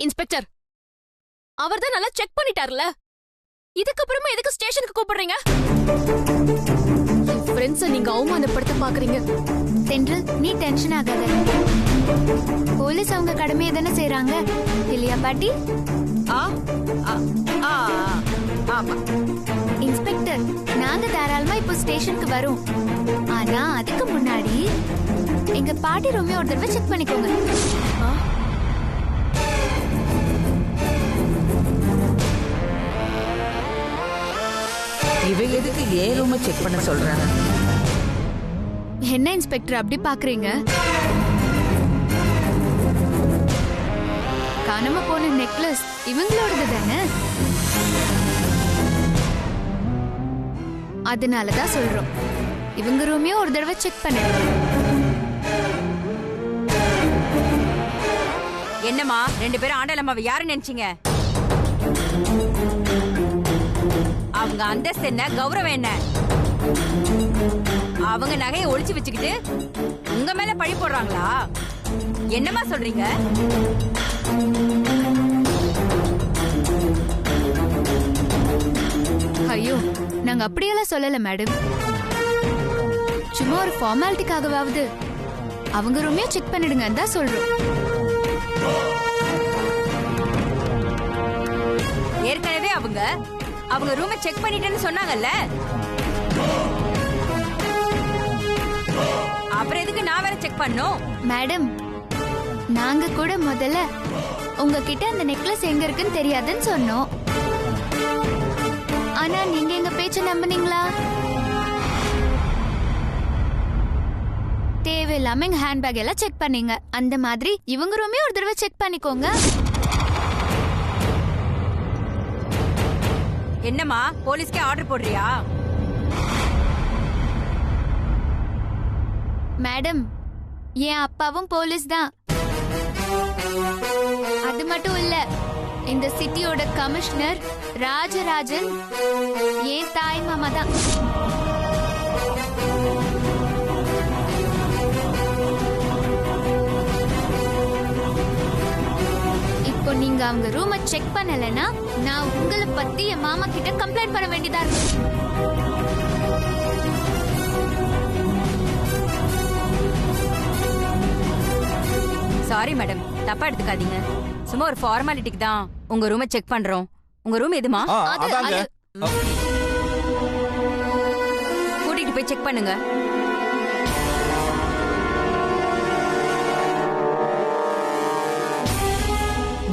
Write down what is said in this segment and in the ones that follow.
Inspector, அவர் தான் நல்லா check பண்ணிட்டார்ல. இதுக்கப்புறமா எதுக்கு ஸ்டேஷனுக்கு கூப்பிடுறீங்க? என் ஃப்ரெண்ட்ஸை நீங்க அவமானப்படுத்த பாக்குறீங்க. சென்ட்ரல், நீ டென்ஷன் ஆகாத. போலீஸ் அவங்க கடமையை தானே செய்யறாங்க, இல்லையா பாட்டி? ஆமா இன்ஸ்பெக்டர், நாங்க தாராளமா இப்போ ஸ்டேஷனுக்கு வரோம். ஆனா அதுக்கு முன்னாடி எங்க பாட்டி ரூமே ஒரு தடவை செக் பண்ணிக்கோங்க. இவ எதுக்கு ஏன் ரூமை செக் பண்ண சொல்றாங்க? என்ன இன்ஸ்பெக்டர் அப்படி பாக்குறீங்க? காணாம போன நெக்லஸ் இவங்களோடது தானே, அதனாலதான் சொல்றோம். இவங்க ரூமையும் ஒரு தடவை செக் பண்ணிடுறோம். என்னம்மா ரெண்டு பேரும் ஆண்டலம்மாவை யாரு நினைச்சீங்க? அவங்க அந்தஸ்து என்ன, கௌரவம் என்ன? அவங்க நகையை ஒளிச்சு வச்சுக்கிட்டு உங்க மேல பழி போடுறாங்களா? என்னம்மா சொல்றீங்க? ஐயோ, நாங்க அப்படியெல்லாம் சொல்லல மேடம். சும்மா ஒரு ஃபார்மாலிட்டிக்காகவாவது அவங்க ரூமையும் செக் பண்ணிடுங்க தான் சொல்றோம். ஏற்கனவே அவங்க ரூமை செக் பண்ணிட்டேன்னு சொன்னாங்கல்ல, அப்புறம் எதுக்கு நான் வேற செக் பண்ணும்? மேடம், நாங்க கூட முதல்ல உங்ககிட்ட அந்த நெக்லஸ் எங்க இருக்குன்னு தெரியாதுன்னு சொன்னோம். ஆனா நீங்க எங்க பேச்ச நம்புனீங்களா? தேவையில்லாம எங்க ஹேண்ட்பேக் எல்லாம் செக் பண்ணீங்க. அந்த மாதிரி இவங்க ரூமே ஒரு தடவை செக் பண்ணிக்கோங்க. என்னம்மா போலீஸ்க்கே ஆர்டர் போடுறியா? மேடம், என் அப்பாவும் போலீஸ் தான். அது மட்டும் இல்ல, இந்த சிட்டியோட கமிஷனர் ராஜராஜன் என் தாய் மாமா தான். இப்போ நீங்க அவங்க ரூமை செக் பண்ணலனா நான் உங்களை பத்தி என் மாமா கிட்ட கம்ப்ளைண்ட் பண்ண வேண்டியதா இருக்கு. சாரி மேடம், தப்பா எடுத்துக்காதீங்க. சும்மா ஒரு ஃபார்மாலிட்டிக்கு தான் உங்க ரூமை செக் பண்றோம். உங்க ரூம் எதுமா? கூட்டிட்டு போய் செக் பண்ணுங்க.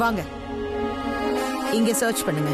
வாங்க, இங்க சர்ச் பண்ணுங்க.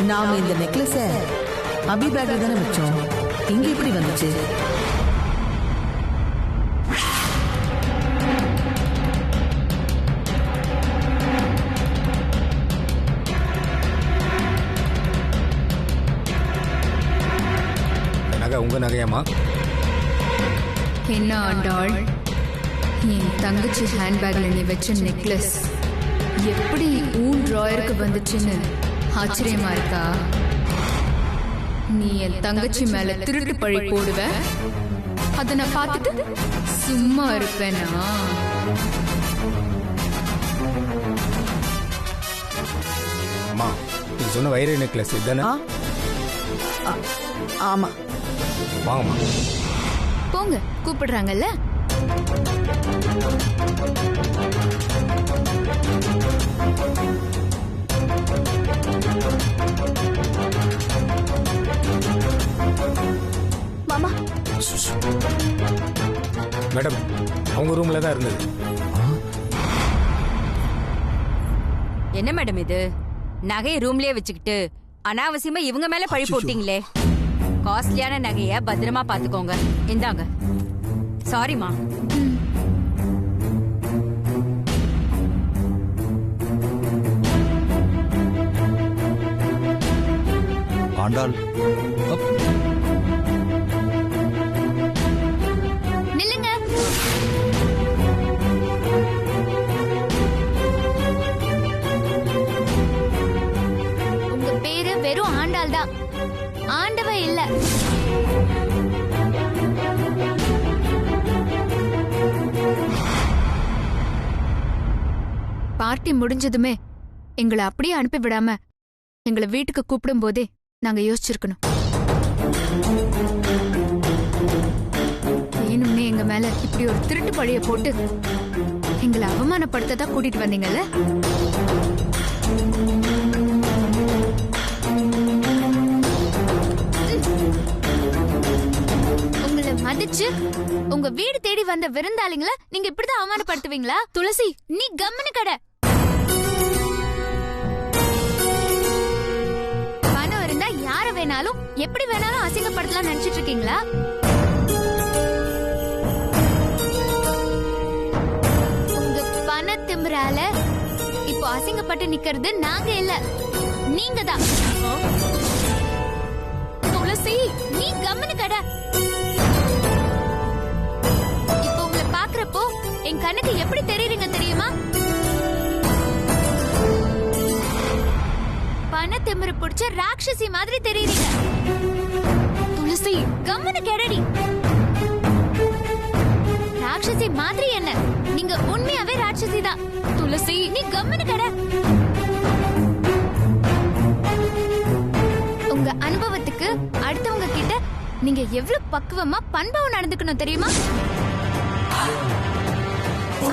நாம இந்த நெக்லஸ அபி பேக்ல தானே வச்சோம். இங்க எப்படி வந்துச்சு? நகை உங்க நகையாமா? என்ன ஆண்டாள், என் தங்கச்சி ஹேண்ட்பேக்ல நீ வச்ச நெக்லஸ் எப்படி ஊன் டிராயருக்கு வந்துச்சுன்னு ஆச்சரியமா இருக்கா? நீ என் தங்கச்சி மேல திருட்டு பழி போடுவ, அத நான் பார்த்துட்டு சும்மா இருப்பேனா? அம்மா நீ சொன்ன வைர நெக்லஸ் இதுதானே? ஆமா. வாங்கம்மா. போங்க, கூப்பிடுறாங்கல்ல. மாமா மேடம் அவங்க ரூம்ல தான் இருந்தது. என்ன மேடம் இது? நகையை ரூம்லயே வச்சுக்கிட்டு அனாவசியமா இவங்க மேல பழி போட்டீங்களே. காஸ்ட்லியான நகைய பத்திரமா பாத்துக்கோங்க. இந்தாங்க. சாரிமா. ஆண்டாள், நில்லுங்க. உங்க பேரு வெறும் ஆண்டாள் தான், ஆண்டவ இல்ல. பார்ட்டி முடிஞ்சதுமே எங்களை அப்படியே அனுப்பி விடாம எங்களை வீட்டுக்கு கூப்பிடும் போதே நாங்க யோசிச்சிருக்கணும். வேணும்னே எங்க மேல இப்படி ஒரு திருட்டு பழிய போட்டு எங்களை அவமானப்படுத்ததா கூட்டிட்டு வந்தீங்கல்ல. உங்களை மதிச்சு உங்க வீடு தேடி வந்த விருந்தாளிங்கள நீங்க இப்படிதான் அவமானப்படுத்துவீங்களா? துளசி, நீ கம்முனு கடை. பணம் இருந்தா யார வேணாலும் எப்படி வேணாலும் அசிங்கப்படுத்தலாம் நினைச்சிட்டு இருக்கீங்களா? உங்க பண திமிரால இப்போ அசிங்கப்பட்டு நிக்கிறது நாங்க இல்ல, நீங்க தான். துளசி, நீ கம்முனு கடை. இப்போ உங்களை பாக்குறப்போ என் கண்ணுக்கு எப்படி தெரியுறீங்க தெரியுமா? பண திமிரு பிடிச்ச ராட்சசி மாதிரி தெரியுறீங்க. துளசி, கம்முனு கெடடி. ராட்சசி மாதிரி என்ன, நீங்க உண்மையாவே ராட்சசி தான். துளசி, நீ கம்முனு கெட. உங்க அனுபவத்துக்கு அடுத்தவங்க கிட்ட நீங்க எவ்வளவு பக்குவமா பண்பாவும் நடந்துக்கணும் தெரியுமா?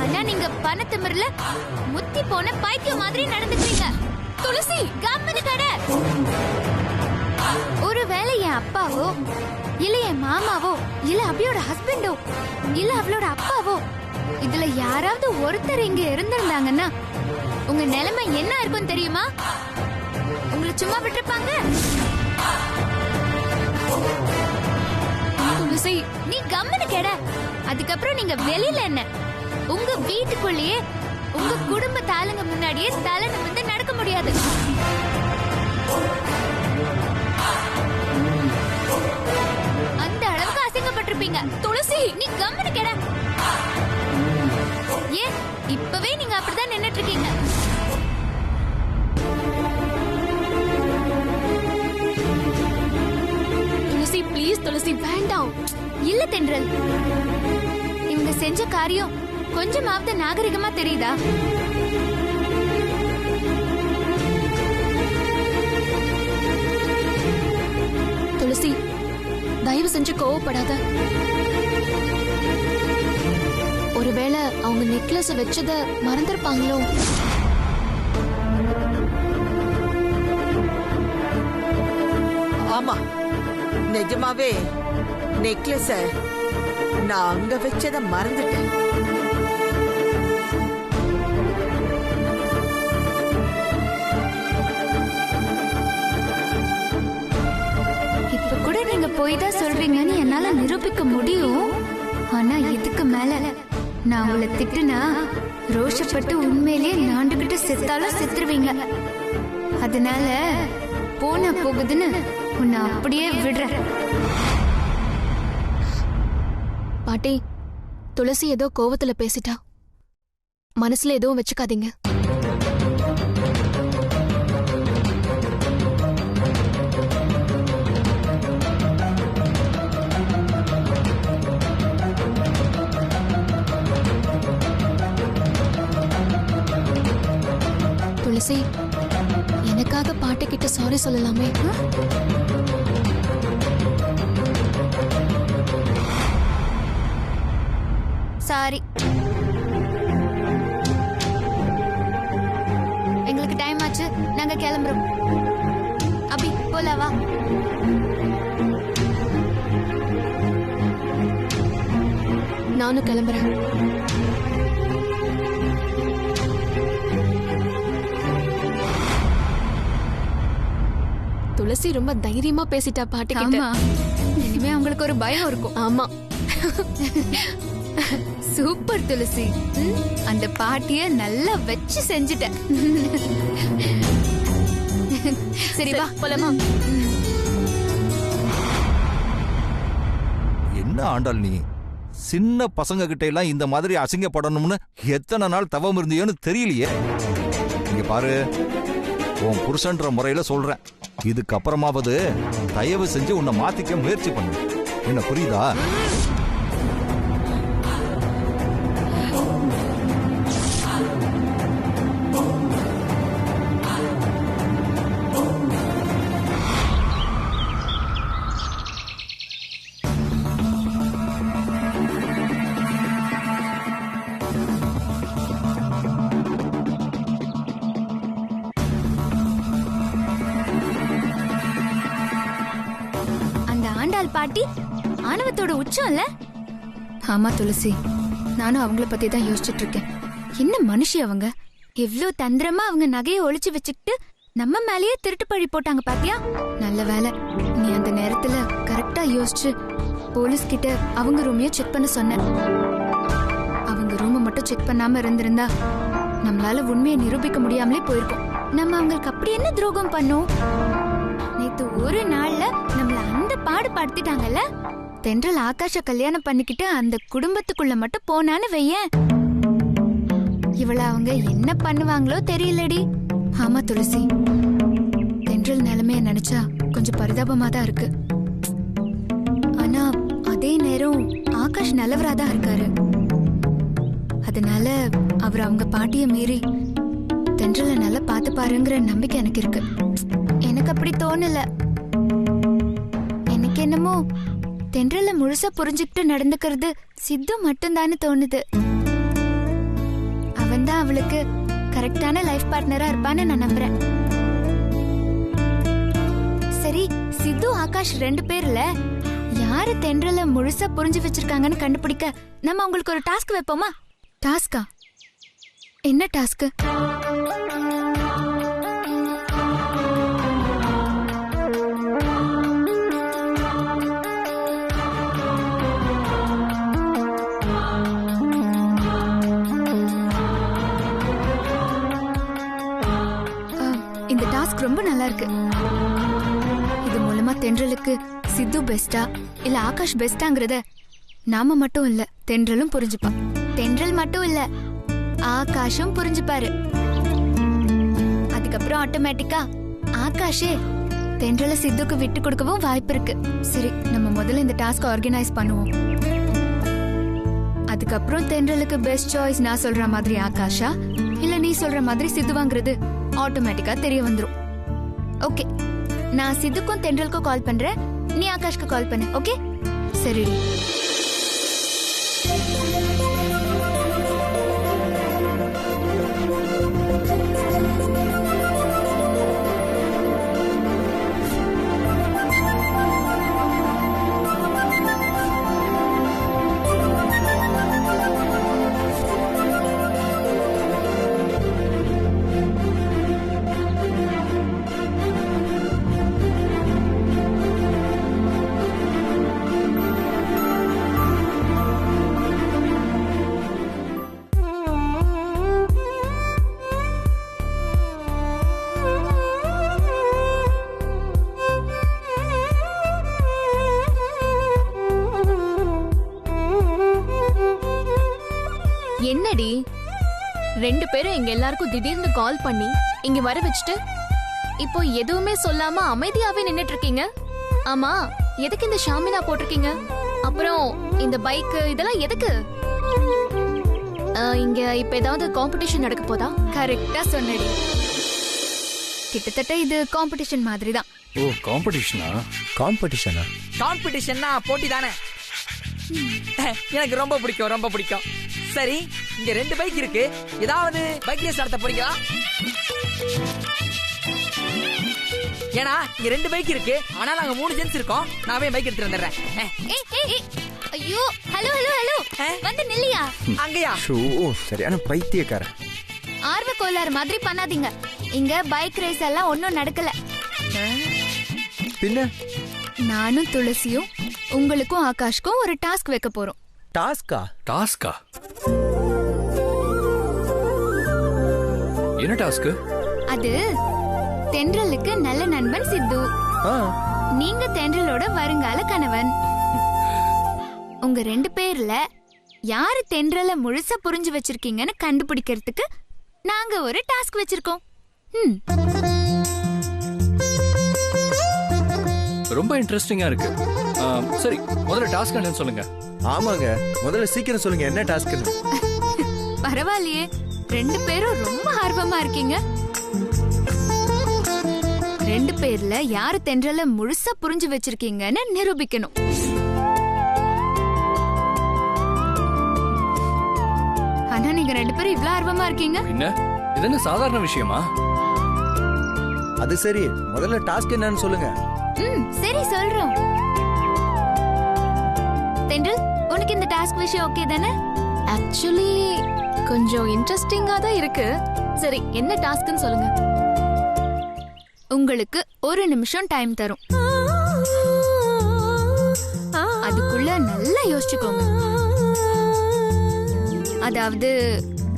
ஆனா நீங்க பணத்திமிர்ல முத்தி போன பைத்தியம் மாதிரி நடந்துக்கிறீங்க. துளசி, கம்முனு கெட. ஒருவேளை என் அப்பாவோ இல்ல என் மாமாவோ இல்ல அபியோட ஹஸ்பண்டோ இல்ல அவளோட அப்பாவோ இதுல யாராவது ஒருத்தர் இங்க இருந்திருந்தாங்கன்னா உங்க நிலைமை என்ன இருக்கும் தெரியுமா? உங்களை சும்மா விட்டுருப்பாங்க? துளசி, நீ கம்முனு கெட. அதுக்கப்புறம் நீங்க வெளியில என்ன, உங்க வீட்டுக்குள்ளேயே உங்க குடும்ப தாளுங்க முன்னாடியே தலை நிமிர்ந்து நடக்க முடியாது. அந்த அளவுக்கு அசிங்கப்பட்டிருப்பீங்க. துளசி, நீ கம்முனு கெட. ஏன் இப்பவே நீங்க அப்படிதான் நின்னுட்டு இருக்கீங்க? துளசி, ப்ளீஸ் துளசி, வேண்டாம். இல்ல தென்றல், இவங்க செஞ்ச காரியம் கொஞ்சமாவது நாகரிகமா தெரியுதா? துளசி, தயவு செஞ்சு கோவப்படாத. ஒருவேளை அவங்க நெக்லஸ் வச்சத மறந்துருப்பாங்களோ? ஆமா, நிஜமாவே நெக்லஸ நான் அங்க வச்சத மறந்துட்டேன். இப்ப கூட நீங்க போய் தான் சொல்றீங்கன்னு என்னால நிரூபிக்க முடியும். ஆனா இதுக்கு மேல நான் உங்களை திட்டுனா ரோஷப்பட்டு உண்மையிலேயே நாண்டுகிட்டு செத்தாலும் செத்துருவீங்க. அதனால போன போகுதுன்னு உன்னை அப்படியே விடுறேன். பாட்டி, துளசி ஏதோ கோவத்துல பேசிட்டா. மனசுல எதுவும் வச்சுக்காதீங்க. எனக்காக பாட்டி கிட்ட சாரி சொல்லலாமே. சாரி, எங்களுக்கு டைம் ஆச்சு, நாங்க கிளம்புறோம். அபி போலாம் வா. நானும் கிளம்புறேன். துளசி ரொம்ப தைரியமா பேசிட்டா பாட்டி கிட்ட. ஆமா, இனிமே அவங்களுக்கு ஒரு பயம் இருக்கும். ஆமா. சூப்பர் துளசி, அந்த பாட்டிய நல்லா வச்சு செஞ்சுட்ட. சரி வா போலாமா. என்ன ஆண்டாள் நீ? சின்ன பசங்க கிட்ட எல்லாம் இந்த மாதிரி அசிங்கப்படணும்னு எத்தனை நாள் தவம் இருந்தியோன்னு தெரியலையே. இங்க பாரு, உன் புருஷன்ற முறையில சொல்றேன், இதுக்கப்புறமாவது தயவு செஞ்சு உன்னை மாத்திக்க முயற்சி பண்ணு. என்ன புரியுதா? பாட்டி ஆணவத்தோட உச்சம் இல்ல? ஆமா துளசி, நானும் அவங்கள பத்தி தான் யோசிச்சுட்டு இருக்கேன். என்ன மனுஷி அவங்க, எவ்ளோ தந்திரமா அவங்க நகையை ஒளிச்சு வச்சுக்கிட்டு நம்ம மேலேயே திருட்டு பழி போட்டாங்க பாத்தியா? நல்ல வேலை நீ அந்த நேரத்துல கரெக்டா யோசிச்சு போலீஸ் கிட்ட அவங்க ரூமையும் செக் பண்ண சொன்ன. அவங்க ரூமை மட்டும் செக் பண்ணாம இருந்திருந்தா நம்மளால உண்மையை நிரூபிக்க முடியாமலே போயிருக்கோம். நம்ம அவங்களுக்கு அப்படி என்ன துரோகம் பண்ணோம்? நேத்து ஒரு நாள்ல நம்மள அந்த பாடு படுத்திட்டாங்கல்ல. தென்றல் ஆகாஷ கல்யாணம் பண்ணிக்கிட்டு அந்த குடும்பத்துக்குள்ள மட்டும் போனான்னு வையேன், இவள அவங்க என்ன பண்ணுவாங்களோ தெரியலடி. ஆமா துளசி, தென்றல் நிலைமைய நினைச்சா கொஞ்சம் பரிதாபமா தான் இருக்கு. ஆனா அதே நேரம் ஆகாஷ் நல்லவராதான் இருக்காரு. அதனால அவர் அவங்க பாட்டிய மீறி தென்றலை நல்லா பார்த்து பாருங்கிற நம்பிக்கை எனக்கு இருக்கு. எனக்கு அப்படி தோணல. எனக்கு என்னமோ தென்றல முழுசா புரிஞ்சுக்கிட்டு நடந்துக்கிறது சித்து மட்டும்தான்னு தோணுது. அவன் தான் அவளுக்கு கரெக்டான லைஃப் பார்ட்னரா இருப்பான்னு நான் நம்புறேன். சரி, சித்து ஆகாஷ் 2 பேர்ல யாரு தென்றல முழுசா புரிஞ்சு வச்சிருக்காங்கன்னு கண்டுபிடிக்க நம்ம அவங்களுக்கு ஒரு டாஸ்க் வைப்போமா? டாஸ்கா? என்ன டாஸ்க்? இந்த டாஸ்க் ரொம்ப நல்லா இருக்கு. இது மூலமா தென்றலுக்கு சித்து பெஸ்டா இல்ல ஆகாஷ் பெஸ்டாங்கறத நாம மட்டும் இல்ல தென்றலும் புரிஞ்சுப்பா. தென்றல் மட்டும் இல்ல ஆகாஷும் புரிஞ்சுப்பாரு. அதுக்கப்புறம் ஆட்டோமேட்டிக்கா ஆகாஷே தென்றல சித்துக்கு விட்டு கொடுக்கவும் வாய்ப்பு இருக்கு. சரி, நம்ம முதல்ல இந்த டாஸ்க் ஆர்கனைஸ் பண்ணுவோம். அதுக்கப்புறம் தென்றலுக்கு பெஸ்ட் சாய்ஸ் நான் சொல்ற மாதிரி ஆகாஷா இல்ல நீ சொல்ற மாதிரி சித்துவாங்கிறது ஆட்டோமேட்டிக்கா தெரிய வந்துரும். ஓகே, நான் சித்துக்கும் தென்றலுக்கும் கால் பண்றேன், நீ ஆகாஷ்க்கு கால் பண்ணு. ஓகே சரி. என்னடி 2 பேரும் எங்க எல்லாருக்கும் திடீர்னு கால் பண்ணி இங்க வர வச்சுட்டு இப்போ எதுவுமே சொல்லாம அமைதியாவே நின்னுட்டு இருக்கீங்க? ஆமா, எதுக்கு இந்த ஷாமினா போட்டிருக்கீங்க? அப்புறம் இந்த பைக் இதெல்லாம் எதுக்கு? இங்க இப்ப ஏதாவது காம்படிஷன் நடக்க போதா? கரெக்டா சொன்னடி. கிட்டத்தட்ட இது காம்படிஷன் மாதிரி தான். ஓ காம்படிஷனா? காம்படிஷனா? காம்படிஷன்னா போட்டி தானே. எனக்கு ரொம்ப பிடிக்கும், ரொம்ப பிடிக்கும். சரி, இங்க 2 பைக் இருக்கு. ஏதாவது பைக் ரேஸ் நடத்த போறீங்களா? ஏன்னா இங்க 2 பைக் இருக்கு, ஆனா நாங்க 3 ஜென்ஸ் இருக்கோம். நான் போய் பைக் எடுத்துட்டு வந்துடுறேன். ஐயோ, ஹலோ ஹலோ ஹலோ, வந்து நில்லியா. அங்கயா? சரியான பைத்தியக்காரன். ஆர்வ கோளாறு மாதிரி பண்ணாதீங்க. இங்க பைக் ரேஸ் எல்லாம் ஒன்னும் நடக்கல. பின்ன நானும் துளசியும் உங்களுக்கும் ஆகாஷ்க்கும் ஒரு டாஸ்க் வைக்க போறோம். டாஸ்கா? டாஸ்கா? என்ன டாஸ்க்? அது தென்றலுக்கு நல்ல நண்பன் சித்து, நீங்க தென்றலோட வருங்கால கணவன். உங்க 2 பேர்ல யாரு தென்றல முழுசா புரிஞ்சு வச்சிருக்கீங்கன்னு கண்டுபிடிக்கிறதுக்கு நாங்க ஒரு டாஸ்க் வச்சிருக்கோம். ரொம்ப இன்ட்ரெஸ்டிங்கா இருக்கு. சரி, முதல்ல டாஸ்க் என்னன்னு சொல்லுங்க. ஆமாங்க, முதல்ல சீக்கிரம் சொல்லுங்க என்ன டாஸ்க்னு. பரவாயில்லையே, 2 பேரும் ரொம்ப ஆர்வமா இருக்கீங்க. 2 பேர்ல யாரு தென்றல முழுசா புரிஞ்சு வச்சிருக்கீங்கன்னு நிரூபிக்கணும். ஆனா நீங்க 2 பேரும் இவ்ளோ ஆர்வமா இருக்கீங்க. என்ன இது என்ன சாதாரண விஷயமா? அது சரி, முதல்ல டாஸ்க் என்னன்னு சொல்லுங்க. சரி சொல்றோம். தென்றல், உனக்கு இந்த டாஸ்க் விஷயம் ஓகே தானே? ஆக்சுவலி கொஞ்சம் இன்ட்ரெஸ்டிங்கா தான் இருக்கு. சரி, என்ன டாஸ்க்னு சொல்லுங்க. உங்களுக்கு 1 நிமிஷம் டைம் தரும். அதுக்குள்ள நல்லா யோசிச்சுக்கோங்க. அதாவது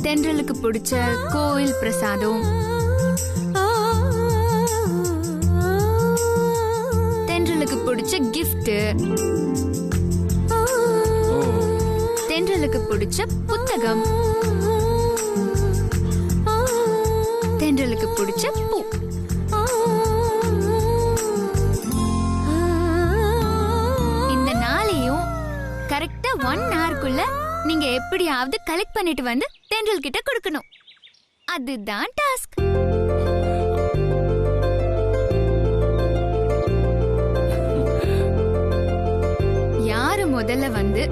தென்றலுக்கு பிடிச்ச கோயில் பிரசாதம், தென்றலுக்கு பிடிச்ச கிஃப்ட், தென்றலுக்கு பிடிச்ச புத்தகம், தென்றலுக்கு பிடிச்ச பூ. இந்த நாளையும் கரெக்டா 1 ஹவர்க்குள்ள நீங்க எப்படியாவது கலெக்ட் பண்ணிட்டு வந்து தென்றல் கிட்ட கொடுக்கணும். அதுதான் டாஸ்க். யாரு முதல்ல வந்து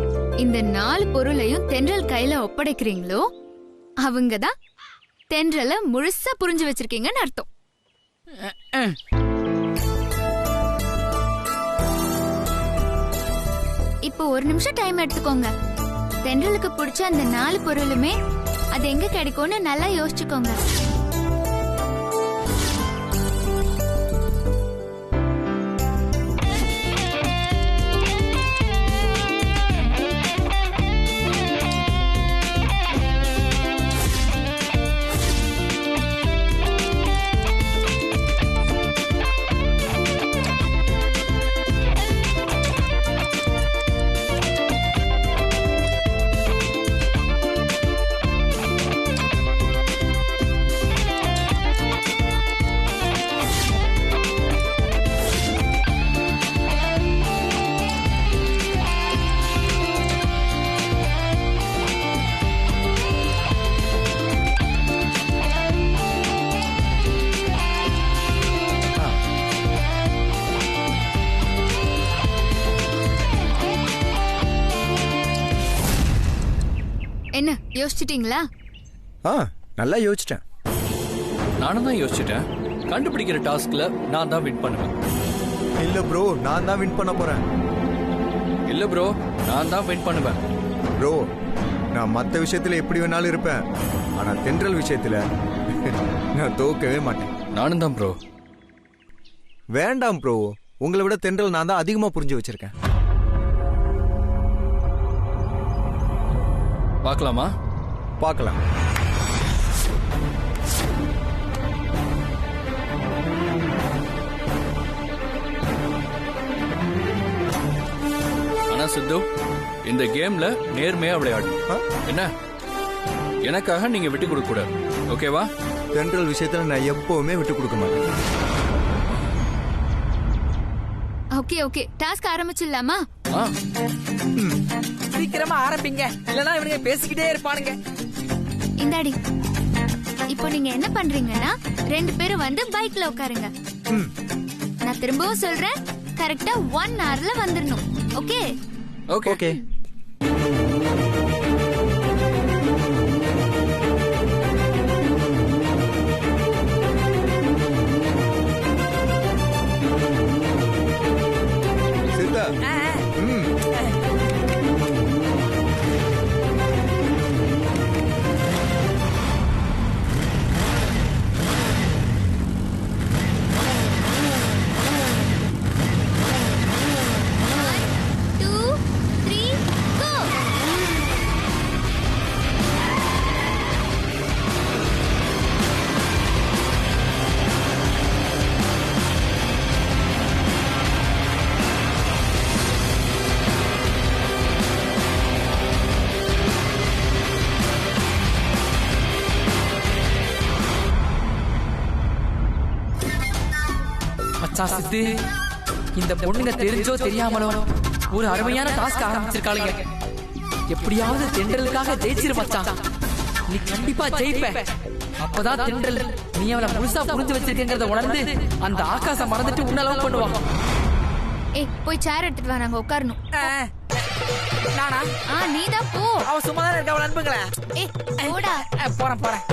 இந்த 4 பொருளையும் தென்றல் கையில ஒப்படைக்கிறீங்களோ அவங்கதான் தென்றல முழுசா புரிஞ்சு வச்சிருக்கீங்கன்னு அர்த்தம். இப்போ 1 நிமிஷம் டைம் எடுத்துக்கோங்க. தென்றலுக்கு பிடிச்ச அந்த 4 பொருளுமே அது எங்க கிடைக்கும்னு நல்லா யோசிச்சுக்கோங்க. என்ன யோசிச்சிட்டீங்களா? நல்லா யோசிச்சிட்டேன். நானும் தான் யோசிச்சிட்டேன். கண்டுபிடிக்கிற டாஸ்க்ல நான் தான் வின் பண்ணுவேன். இல்ல ப்ரோ, நான் தான் வின் பண்ண போறேன். இல்ல ப்ரோ, நான் தான் வின் பண்ணுவேன். ப்ரோ, நான் மத்த விஷயத்துல எப்படி வேணாலும் இருப்பேன், ஆனா தென்றல் விஷயத்துல நான் தோக்கவே மாட்டேன். நானும் தான் ப்ரோ. வேண்டாம் ப்ரோ, உங்களை விட தென்றல் நான் தான் அதிகமா புரிஞ்சு வச்சிருக்கேன். பார்க்கலாமா? பார்க்கலாம். ஆனா சித்து, இந்த கேம்ல நேர்மையா விளையாடணும். என்ன? எனக்காக நீங்க விட்டு கொடுக்க கூடாது. ஓகேவா? தென்றல் விஷயத்துல நான் எப்பவுமே விட்டு கொடுக்க மாட்டேன். ஓகே ஓகே, டாஸ்க் ஆரம்பிச்சிடலாமா? சீக்கிரமா ஆரம்பிங்க, இல்லனா இவனுங்க பேசிக்கிட்டே இருப்பானுங்க. இந்தாடி. இப்போ நீங்க என்ன பண்றீங்கன்னா 2 பேரும் வந்து பைக்ல உட்காருங்க. நான் திரும்பவும் சொல்றேன், கரெக்டா 1 hourல வந்துடணும். ஓகே? ஓகே. சித்தா சித்து, இந்த பொண்ணுங்க தெரிஞ்சோ தெரியாமலோ ஒரு அருமையான டாஸ்க் ஆரம்பிச்சிருக்காளுங்க. எப்படியாவது தென்றலுக்காக ஜெயிச்சிரு மச்சான். நீ கண்டிப்பா ஜெயிப்ப. அப்பதான் தென்றல் நீ அவளை முழுசா புரிஞ்சு வச்சிருக்கேங்கிறத உணர்ந்து அந்த ஆகாசம் மறந்துட்டு உன்ன லவ் பண்ணுவான். ஏய், போய் சேர் எடுத்துட்டு வா, நாங்க உட்காரணும். நானா? நீதான் போ. அவ சும்மா தான் இருக்க. அவள் அனுப்புங்களே. ஏய், போடா. போறேன்.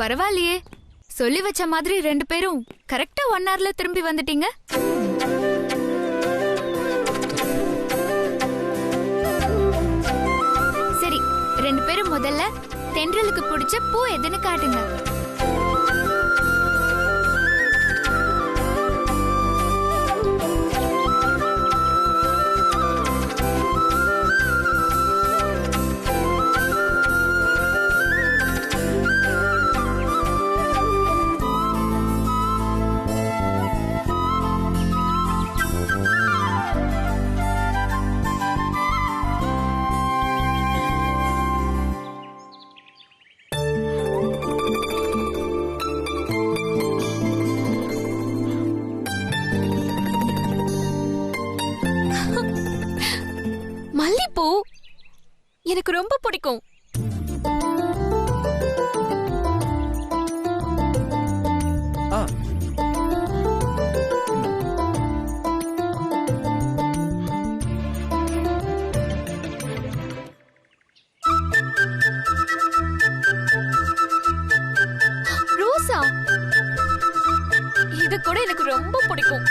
பரவாயில்லையே, சொல்லி வச்ச மாதிரி 2 பேரும் கரெக்டா 1 hourல திரும்பி வந்துட்டீங்க. சரி, 2 பேரும் முதல்ல தென்றலுக்கு பிடிச்ச பூ எதுன்னு காட்டுங்க. மல்லிப்பூ எனக்கு ரொம்ப பிடிக்கும். ரோசா, இது கூட எனக்கு ரொம்ப பிடிக்கும்.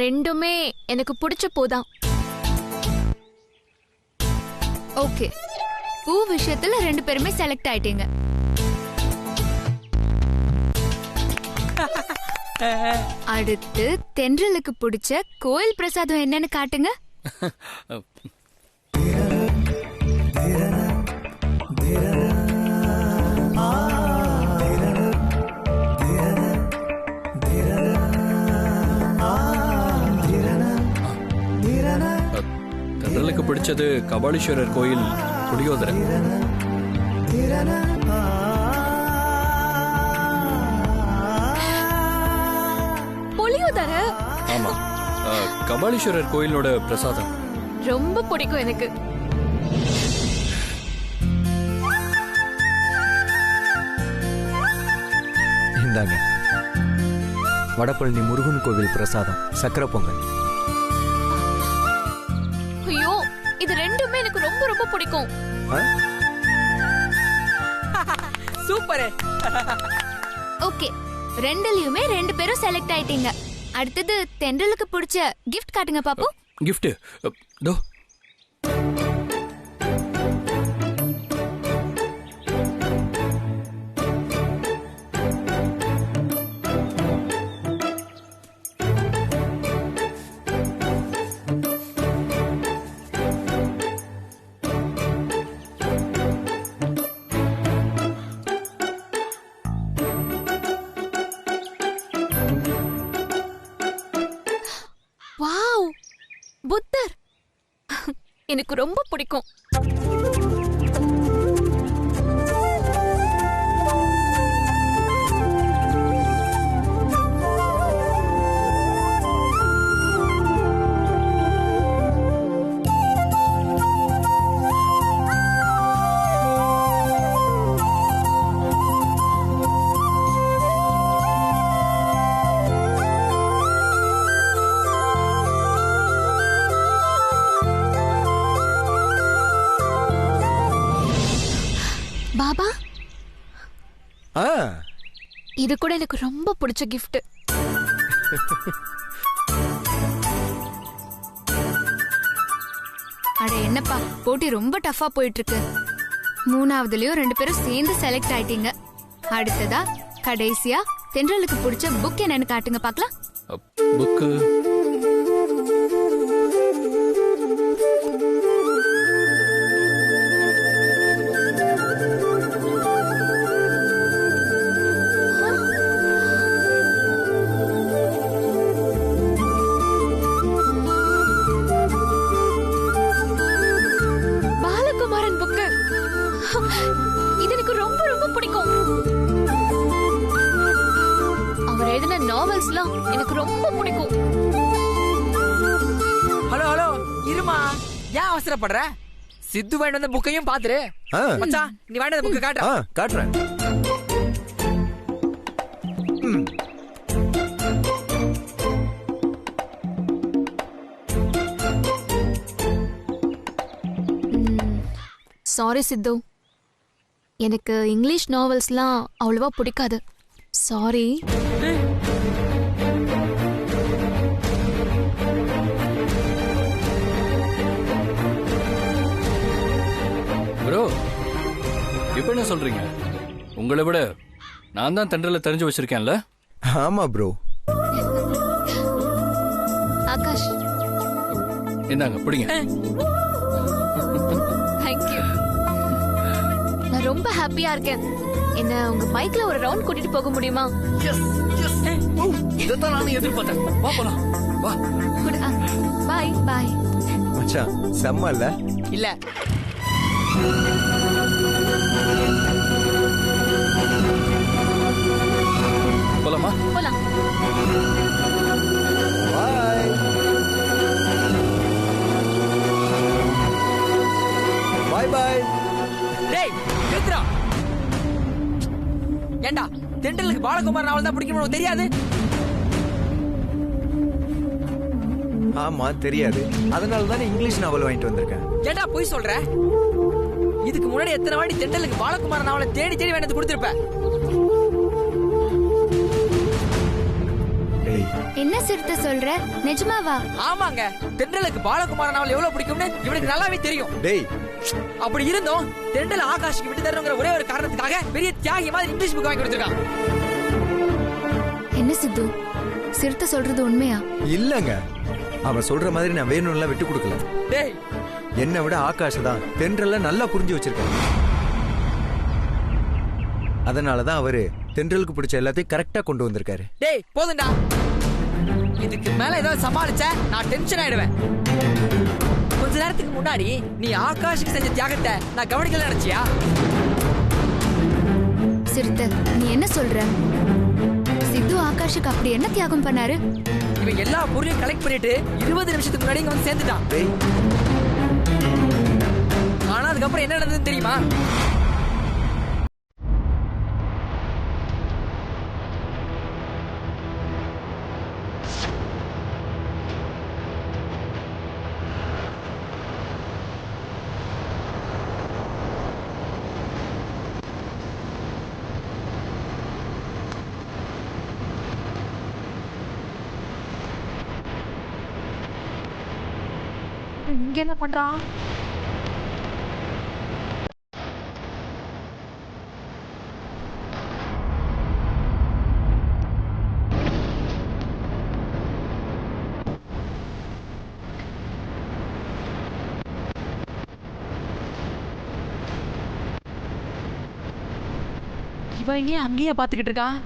ரெண்டுமே எனக்கு பிடிச்ச பூதான். ஓகே, பூ விஷயத்துல 2 பேருமே செலக்ட் ஆயிட்டீங்க. அடுத்து தென்றலுக்கு பிடிச்ச கோயில் பிரசாதம் என்னன்னு காட்டுங்க. தென்றலுக்கு பிடிச்சது கபாலீஸ்வரர் கோயில் புளியோதரை. புளியோதரை? ஆமா, கபாலீஸ்வரர் கோயிலோட பிரசாதம் ரொம்ப பிடிக்கும் எனக்கு. இந்தாங்க வடபழனி முருகன் கோவில் பிரசாதம், சக்கரை பொங்கல். ஐயோ, இது ரெண்டுமே எனக்கு ரொம்ப ரொம்ப பிடிக்கும். சூப்பர். ஓகே, ரெண்டுலயுமே 2 பேரும் செலக்ட் ஆயிட்டீங்க. அடுத்தது தென்றலுக்கு பிடிச்ச கிஃப்ட் காட்டுங்க பாப்போம். கிஃப்ட் தோ. வாவ், புத்தர் எனக்கு ரொம்ப பிடிக்கும். பாபா, இது கூட எனக்கு ரொம்ப பிடிச்ச கிஃப்ட். அட என்னப்பா, போட்டி ரொம்ப டஃபா போயிட்டு இருக்கு. 3வதுலயும் 2 பேரும் சேர்ந்து செலக்ட் ஆயிட்டீங்க. அடுத்ததா கடைசியா தென்றலுக்கு பிடிச்ச புக் என்னன்னு காட்டுங்க பாக்கலாம். Book Balakumaran book. இது எனக்கு ரொம்ப ரொம்ப பிடிக்கும். அவர் எழுதின நாவல்ஸ்லாம் எனக்கு ரொம்ப பிடிக்கும். ஹலோ ஹலோ, இருமா, ஏன் அவசரப்படுற? சித்து வாங்கிட்டு வந்த புக்கையும் பாத்துரு. மச்சான், நீ வாங்கிட்டு வந்த புக்கு காட்டுற. காட்டுறேன். சாரி சித்து. எனக்கு இங்கிலீஷ் நாவல்ஸ்லாம் அவ்வளவா பிடிக்காது. சாரி. ப்ரோ இப்போ என்ன சொல்றீங்க? உங்களை விட நான் தான் தென்றல தெரிஞ்சு வச்சிருக்கேன்ல. ஆமா ப்ரோ. ஆகாஷ் இந்தாங்க பிடிங்க. தேங்க்யூ. நான் ரொம்ப ஹாப்பியா இருக்கேன். என்ன உங்க பைக்ல ஒரு ரவுண்ட் கூட்டிட்டு போக முடியுமா? இதைத்தான் நானும் எதிர்பார்த்தேன். வா போலாம். வா. பாய். பாய். மச்சான் செம்ம இல்ல? இல்ல போலாமா? போலாம். பாய் பாய் பாய். டேய் கேக்குறா ஏண்டா தென்றலுக்கு பாலகுமார் நாவல் தான் பிடிக்கும்னு உனக்கு தெரியாது? ஆமா தெரியாது. அதனால தானே இங்கிலீஷ் நாவல் வாங்கிட்டு வந்திருக்கேன். ஏண்டா போய் சொல்ற? இதுக்கு முன்னாடி எத்தனை வாட்டி தென்றலுக்கு பாலகுமார் நாவலை தேடி தேடி வேண்டது கொடுத்திருப்ப. என்ன சிறுத்தை சொல்ற? நிஜமாவா? ஆமாங்க, தென்றலுக்கு பாலகுமார் நாவல் எவ்வளவு பிடிக்கும்னு இவனுக்கு நல்லாவே தெரியும். டேய் அப்படி இருந்தோம் தென்றல் ஆகாஷுக்கு விட்டு தரணுங்கிற ஒரே ஒரு காரணத்துக்காக பெரிய தியாகி மாதிரி இங்கிலீஷ் புக் வாங்கி கொடுத்திருக்கான். என்ன சித்து, சிறுத்தை சொல்றது உண்மையா? இல்லங்க, அவன் சொல்ற மாதிரி நான் வேணும்லாம் விட்டு கொடுக்கல. டேய் என்னை விட ஆகாஷ் தான் தென்றல நல்லா புரிஞ்சு வச்சிருக்காரு. அதனாலதான் அவரு தென்றலுக்கு பிடிச்ச எல்லாத்தையும் கரெக்டா கொண்டு வந்திருக்காரு. டேய் போதும்டா, இதுக்கு மேல ஏதாவது சமாளிச்ச நான் டென்ஷன் ஆயிடுவேன். கொஞ்ச நேரத்துக்கு முன்னாடி நீ ஆகாஷுக்கு செஞ்ச தியாகத்தை நான் கவனிக்கல நினைச்சியா? சிறுத்தை நீ என்ன சொல்ற? சித்து ஆகாஷுக்கு அப்படி என்ன தியாகம் பண்ணாரு? இவன் எல்லா பொருளையும் கலெக்ட் பண்ணிட்டு 20 நிமிஷத்துக்கு முன்னாடி இங்க வந்து சேர்ந்துட்டான். டேய் ஆனா அதுக்கப்புறம் என்ன நடந்ததுன்னு தெரியுமா? இங்க என்ன பண்றான்? இவன் இங்கே அங்கேயே பாத்துக்கிட்டு இருக்கான்.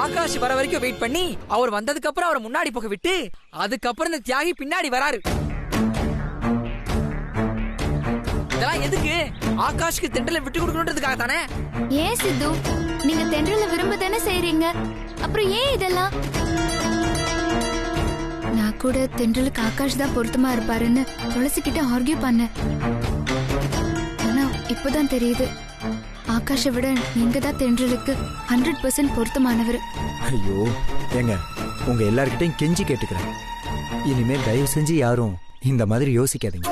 ஆகாஷ் வர வரைக்கும் வெயிட் பண்ணி அவர் வந்ததுக்கு அப்புறம் அவரை முன்னாடி போக விட்டு அதுக்கப்புறம் இந்த தியாகி பின்னாடி வராரு. இதெல்லாம் எதுக்கு? ஆகாஷ்க்கு தென்றலை விட்டு கொடுக்கணுன்றதுக்காக தானே. ஏன் சித்து, நீங்க தென்றல விரும்ப தானே செய்றீங்க, அப்புறம் ஏன் இதெல்லாம்? நான் கூட தென்றலுக்கு ஆகாஷ் தான் பொருத்தமா இருப்பாருன்னு துளசிக்கிட்ட ஆர்கியூ பண்ணேன். ஆனா இப்பதான் தெரியுது ஆகாஷை விட நீங்க தான் தென்றலுக்கு 100% பொருத்தமானவர். ஐயோ ஏங்க, உங்க எல்லார்கிட்டையும் கெஞ்சி கேட்டுக்கிறேன், இனிமேல் தயவு செஞ்சு யாரும் இந்த மாதிரி யோசிக்காதீங்க.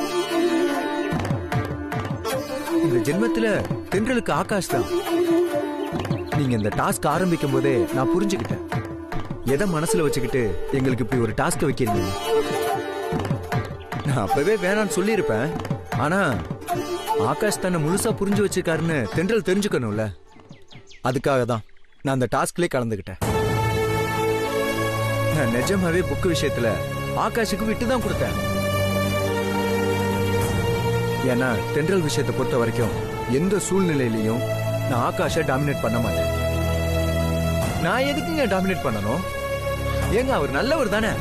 இந்த ஜென்மத்துல தென்றலுக்கு ஆகாஷ் தான். நீங்க இந்த டாஸ்க் ஆரம்பிக்கும் போதே நான் புரிஞ்சுக்கிட்டேன் எதை மனசுல வச்சுக்கிட்டு எங்களுக்கு இப்படி ஒரு டாஸ்க் வைக்கிறீங்க. நான் அப்பவே வேணான்னு சொல்லியிருப்பேன். ஆனா ஆகாஷ் தன்னை முழுசா புரிஞ்சு வச்சிருக்காருன்னு தென்றல் தெரிஞ்சுக்கணும்ல, அதுக்காக தான் நான் அந்த டாஸ்க்லயே கலந்துக்கிட்டேன். நான் நிஜமாவே புக்கு விஷயத்துல ஆகாஷுக்கு விட்டு தான் கொடுத்தேன். ஏன்னா தென்றல் விஷயத்தை பொறுத்த வரைக்கும் எந்த சூழ்நிலையிலையும் நான் ஆகாஷை டாமினேட் பண்ண மாட்டேன். நான் எதுக்குங்க டாமினேட் பண்ணணும்? ஏங்க அவர் நல்லவர் தானே.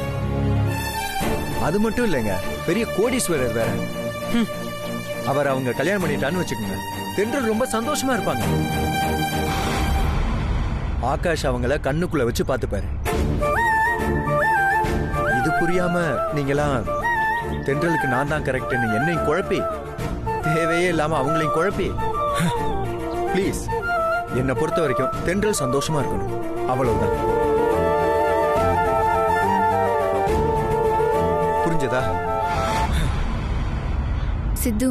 அது மட்டும் இல்லைங்க, பெரிய கோடீஸ்வரர் வேற. அவர் அவங்க கல்யாணம் பண்ணிட்டான்னு வச்சுக்கோங்க, தென்றல் ரொம்ப சந்தோஷமா இருப்பாங்க. ஆகாஷ் அவங்கள கண்ணுக்குள்ள வச்சு பார்த்துப்பாரு. இது புரியாம நீங்களாம் தென்றலுக்கு நான் தான் கரெக்ட்னு என்னையும் குழப்பி, தேவையே இல்லாம அவங்களையும் குழப்பி, ப்ளீஸ் என்னை பொறுத்த வரைக்கும் தென்றல் சந்தோஷமா இருக்கணும், அவ்வளவுதான். புரிஞ்சதா? சித்து,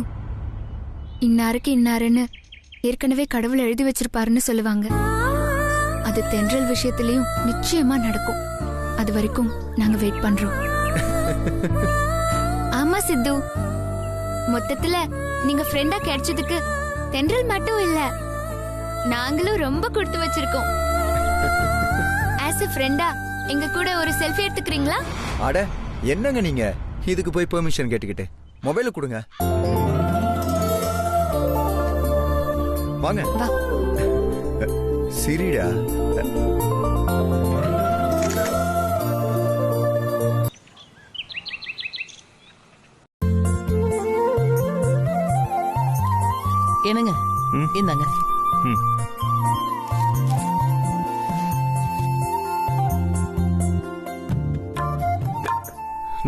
இன்னாருக்கு இன்னாருன்னு ஏற்கனவே கடவுள் எழுதி வச்சிருப்பாருன்னு சொல்லுவாங்க. அது தென்றல் விஷயத்திலயும் நிச்சயமா நடக்கும். அது வரைக்கும் நாங்க வெயிட் பண்றோம். ஆமா சித்து, மொத்தத்துல நீங்க ஃப்ரெண்டா கிடைச்சதுக்கு தென்றல் மட்டும் இல்ல, நாங்களும் ரொம்ப கொடுத்து வச்சிருக்கோம். ஆஸ் எ ஃப்ரெண்டா எங்க கூட ஒரு செல்ஃபி எடுத்துக்கிறீங்களா? அட என்னங்க நீங்க இதுக்கு போய் பெர்மிஷன் கேட்டுக்கிட்டு? மொபைல கொடுங்க, வாங்க. வா. சரிடா. என்னங்க இந்தாங்க.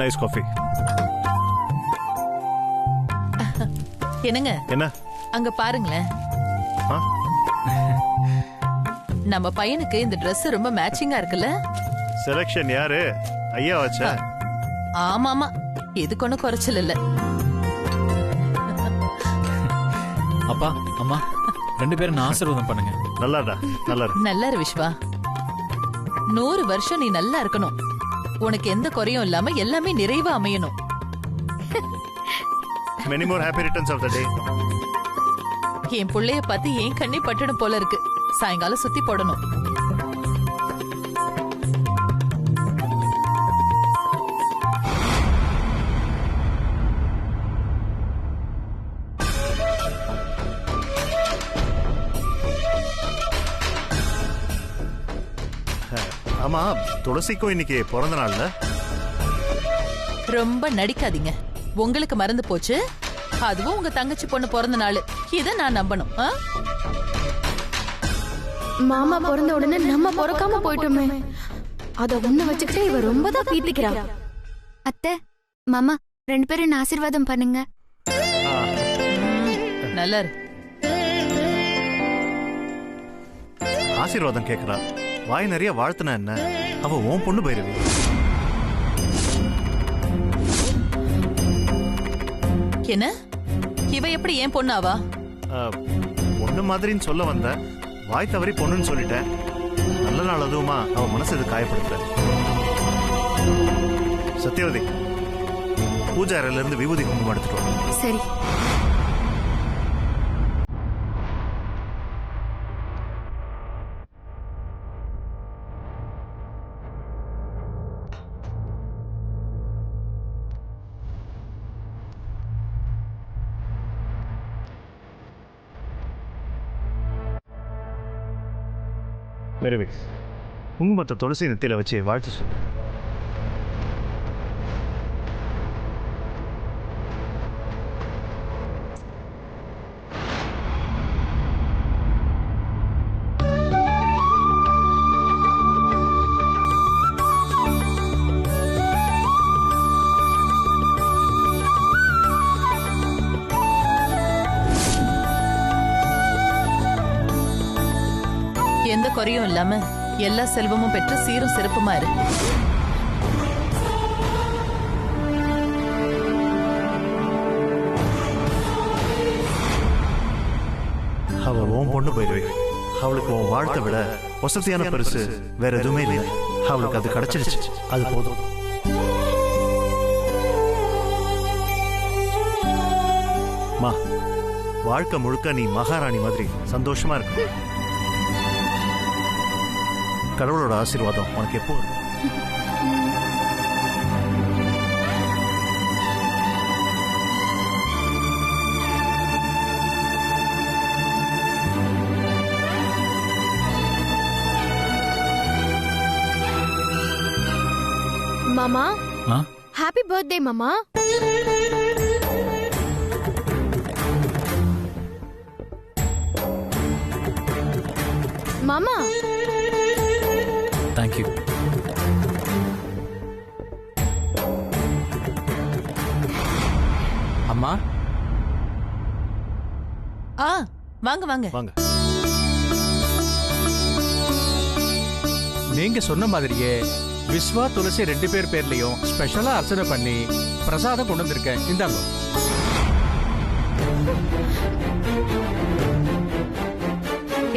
Nice coffee. என்னங்க என்ன அங்க பாருங்களேன். நம்ம பையனுக்கு இந்த Dress ரொம்ப மேட்சிங்கா இருக்குல்ல? செலக்ஷன் யாரு? ஐயா வச்சா? ஆமாமா, இதுக்கு ஒன்னும் குறைச்சல் இல்ல. அப்பா அம்மா 2 பேரும் ஆசீர்வாதம் பண்ணுங்க. நல்லாடா, நல்லா இரு விஸ்வா. 100 வருஷம் நீ நல்லா இருக்கணும். உனக்கு எந்த குறையும் இல்லாம எல்லாமே நிறைவா அமையணும். many more happy returns of the day. என் புள்ளைய பார்த்து ஏன் கண்ணி பட்டணும் போல இருக்கு. சாயங்காலம் சுத்தி போடணும். ஆமா, துளசிக்கும் இன்னைக்கு பிறந்த நாள்ல. ரொம்ப நடிக்காதீங்க, உங்களுக்கு மறந்து போச்சு. அதுவும் உங்க தங்கச்சி பொண்ணு பிறந்த நாள், இத நான் நம்பணும். மாமா பிறந்த உடனே நம்ம பிறக்காம போயிட்டோமே, அத உன்ன வச்சுக்கிட்டு இவ ரொம்ப தான் பீத்திக்கிறா. அத்தை, மாமா 2 பேரும் ஆசீர்வாதம் பண்ணுங்க. நல்லா இரு. ஆசீர்வாதம் கேக்குறா, வாய் நிறைய வாழ்த்துனா என்ன? அவ உன் பொண்ணு பைரவி. என்ன இவ எப்படி ஏன் பொண்ணாவா? பொண்ணு மாதிரின்னு சொல்ல வந்த, வாய் தவறி பொண்ணுன்னு சொல்லிட்டேன். நல்ல நாள் அதுவுமா அவ மனசு இது காயப்படுத்த. சத்யவதி, பூஜா அறையில இருந்து விபூதி குங்குமம் எடுத்துட்டு வா. சரி. வெரி குங்குமத்தை துளசி நெத்தியில வச்சு வாழ்த்து சொல்லு. எந்த குறையும் இல்லாம எல்லா செல்வமும் பெற்று சீரும் சிறப்புமா இரு. அவ உன் பொண்ணு பைரவி. அவளுக்கு உன் வாழ்த்தை விட வசதியான பரிசு வேற எதுவுமே இல்லை. அவளுக்கு அது கிடைச்சிருச்சு, அது போதும். மா, வாழ்க்கை முழுக்க நீ மகாராணி மாதிரி சந்தோஷமா இருக்கு. கடவுளோட ஆசீர்வாதம் உனக்கு எப்போ இருக்கும்? மாமா ஆ ஹாப்பி பர்த்டே மாமா. மாமா தேங்க்யூ. அம்மா ஆ வாங்க வாங்க. வாங்க. நீங்க சொன்ன மாதிரியே விஸ்வா துளசி 2 பேர் பேர்லயும் ஸ்பெஷலா அர்ச்சனை பண்ணி பிரசாதம் கொண்டு வந்திருக்கேன். இந்தாங்க.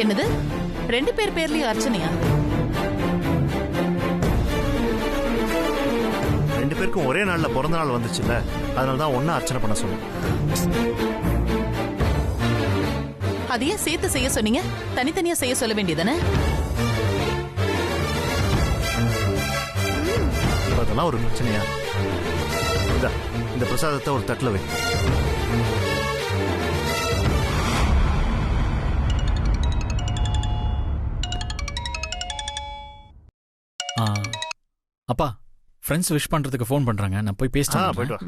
என்னது 2 பேர் பேர்லயும் அர்ச்சனையா? 2 பேருக்கும் ஒரே நாள்ல பிறந்த நாள் வந்துச்சுல்ல, அதனாலதான் ஒன்னா அர்ச்சனை பண்ண சொன்னேன். அதையே சேர்த்து செய்ய சொன்னீங்க, தனித்தனியா செய்ய சொல்ல வேண்டியதானே? அதெல்லாம் ஒரு பிரச்சனையா? இந்த பிரசாதத்தை ஒரு தட்டுல வை. அப்பா ஃப்ரெண்ட்ஸ் விஷ் பண்றதுக்கு ஃபோன் பண்றாங்க, நான் போய் பேசிட்டேன். போயிட்டு வா.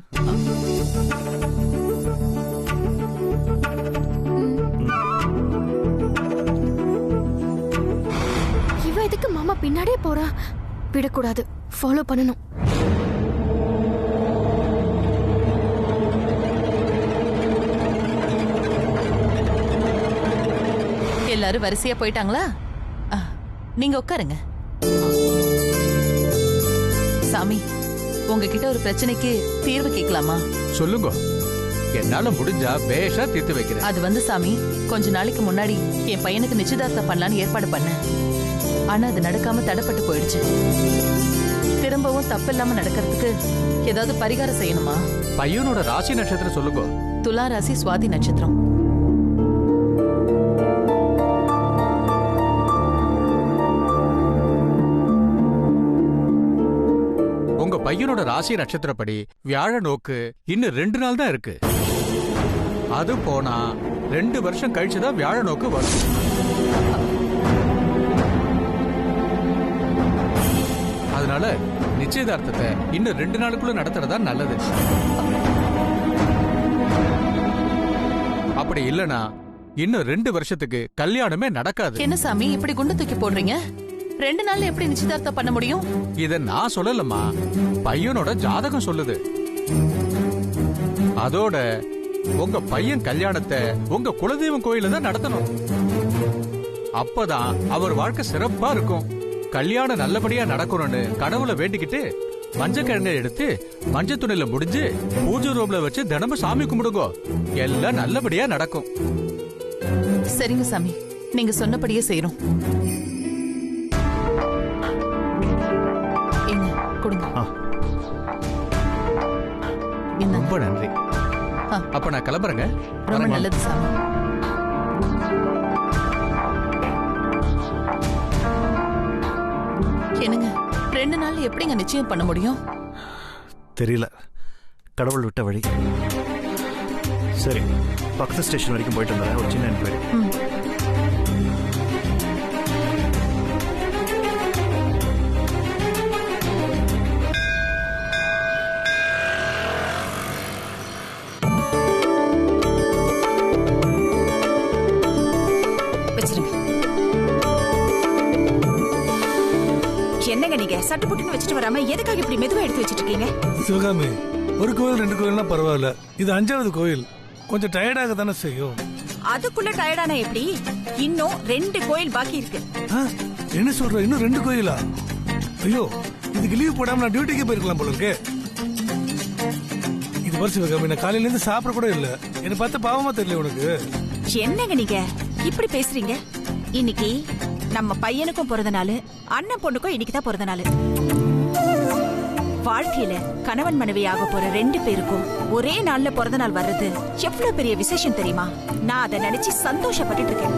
இவ எதுக்கு மாமா பின்னாடியே போறா? விடக்கூடாது, ஃபாலோ பண்ணணும். எல்லாரும் வரிசையா போயிட்டாங்களா? நீங்க உட்காருங்க. சாமி, உங்ககிட்ட ஒரு பிரச்சனைக்கு தீர்வு கேட்கலாமா? சொல்லுங்க, என்னால முடிஞ்சா பேஷா தீர்த்து வைக்கிறேன். அது சாமி, கொஞ்ச நாளைக்கு முன்னாடி என் பையனுக்கு நிச்சயதார்த்தம் பண்ணலான்னு ஏற்பாடு பண்ணேன். ஆனா அது நடக்காம தடைப்பட்டு போயிடுச்சு. திரும்பவும் தப்பு இல்லாம நடக்கிறதுக்கு ஏதாவது பரிகாரம் செய்யணுமா? பையனோட ராசி நட்சத்திரம் சொல்லுங்க. துலா ராசி, சுவாதி நட்சத்திரம். உங்க பையனோட ராசி நட்சத்திரப்படி வியாழ நோக்கு இன்னும் 2 நாள் தான் இருக்கு. அது போனா 2 வருஷம் கழிச்சுதான் வியாழ நோக்கு வரும். அதனால நிச்சயதார்த்தத்தை இன்னும் 2 நாளுக்குள்ள நடத்துறதா நல்லது. அப்படி இல்லனா இன்னும் 2 வருஷத்துக்கு கல்யாணமே நடக்காது. என்ன சாமி இப்படி குண்டு தூக்கி போடுறீங்க? 2 நாள்ல எப்படி நிச்சயதார்த்தம் பண்ண முடியும்? இத நான் சொல்லலமா, பையனோட ஜாதகம் சொல்லுது. அதோட உங்க பையன் கல்யாணத்தை உங்க குலதெய்வம் கோயில தான் நடத்தணும். அப்பதான் அவர் வாழ்க்கை சிறப்பா இருக்கும். கல்யாணம் நல்லபடியா நடக்கணும்னு கடவுளை வேண்டிக்கிட்டு மஞ்சக்கிழங்கை எடுத்து மஞ்சள் துணியில முடிஞ்சு பூஜை ரூம்ல வச்சு தினமும் சாமி கும்பிடுங்க. எல்லாம் நல்லபடியா நடக்கும். சரிங்க சாமி, நீங்க சொன்னபடியே செய்யறோம். கொடுங்க. ரொம்ப நன்றி. அப்ப நான் கிளம்புறேங்க. ரொம்ப நல்லது சாமி. என்னங்க 2 நாள்ல எப்படிங்க நிச்சயம் பண்ண முடியும்? தெரியல, கடவுள் விட்ட வழி. சரி, பக்கத்து ஸ்டேஷன் வரைக்கும் போயிட்டு வந்தேன். ஒரு சின்ன என்கொயரி. என்னங்க நீங்க சட்டு புட்டுன்னு வச்சுட்டு வராம எதுக்காக இப்படி மெதுவா எடுத்து வச்சிட்டு இருக்கீங்க? சிவகாமி, ஒரு கோயில் 2 கோயில்னா பரவாயில்ல, இது 5வது கோயில், கொஞ்சம் டயர்டாக தானே செய்யும். அதுக்குள்ள டயர்டானா எப்படி? இன்னும் 2 கோயில் பாக்கி இருக்கு. என்ன சொல்ற? இன்னும் 2 கோயிலா? ஐயோ, இதுக்கு லீவ் போடாம நான் டியூட்டிக்கு போயிருக்கலாம் போல இருக்கு. இது பாரு சிவகாமி, நான் காலையில இருந்து சாப்பிட கூட இல்ல. என்ன பார்த்து பாவமா தெரியல உனக்கு? என்னங்க நீங்க இப்படி பேசுறீங்க? இன்னைக்கு நம்ம பையனுக்கும் பிறந்த நாள், அண்ணன் பொண்ணுக்கும் இன்னைக்கு தான் பிறந்த நாள். வாழ்க்கையில கணவன் மனைவி ஆக போற 2 பேருக்கும் ஒரே நாள்ல பிறந்த நாள் வர்றது எவ்வளவு பெரிய விசேஷம் தெரியுமா? நான் அதை நினைச்சு சந்தோஷப்பட்டு இருக்கேன்.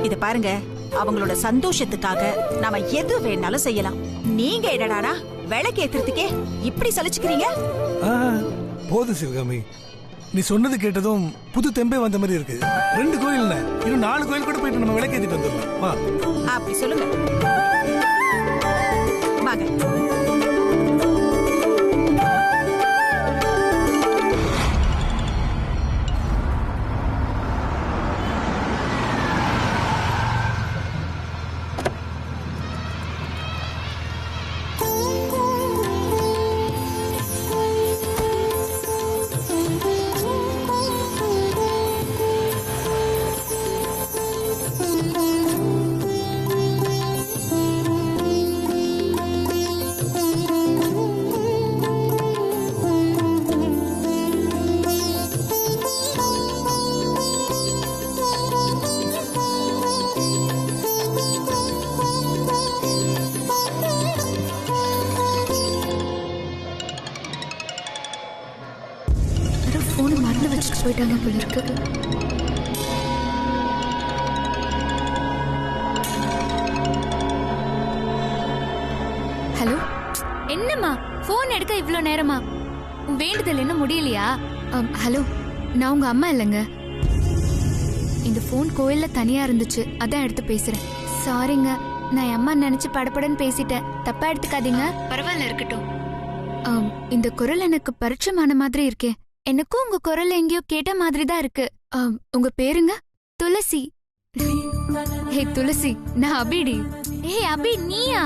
இத பாருங்க, அவங்களோட சந்தோஷத்துக்காக நாம எது வேணாலும் செய்யலாம். நீங்க என்னடானா விளக்கு ஏத்துறதுக்கே இப்படி சலிச்சுக்கிறீங்க? போதும் சிவகாமி, நீ சொன்னது கேட்டதும் புது தெம்பே வந்த மாதிரி இருக்கு. 2 கோயில், இன்னும் 4 கோயில் கூட போயிட்டு நம்ம விளக்கேத்திட்டு வந்துடலாம். அப்படி சொல்லுங்க. வாங்க. போயிட்டாங்க போல இருக்கு. ஹலோ, என்னம்மா போன் எடுக்க இவ்ளோ நேரமா? உன் வேண்டுதல் என்ன முடியலையா? ஹலோ, நான் உங்க அம்மா இல்லைங்க. இந்த போன் கோயில்ல தனியா இருந்துச்சு, அதான் எடுத்து பேசுறேன். சாரிங்க, நான் அம்மா நினைச்சு படப்படன்னு பேசிட்டேன், தப்பா எடுத்துக்காதீங்க. பரவாயில்ல, இருக்கட்டும். இந்த குரல் எனக்கு பரிச்சயமான மாதிரி இருக்கே. எனக்கும் உங்க குரல் எங்கேயோ கேட்ட மாதிரி தான் இருக்கு. உங்க பேருங்க? துளசி. ஹே துளசி, நான் அபிடி. ஹே அபி, நீயா?